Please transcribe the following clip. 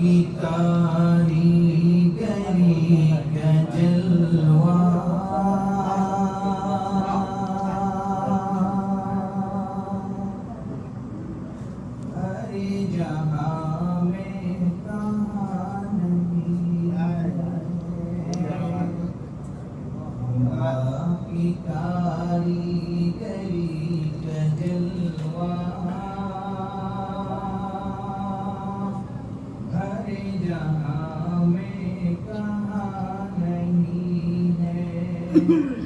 की कारीगरी का जलवा हरे जहां में कहाँ नहीं की कारीगरी का जलवा हरे जहां में कहाँ नहीं है।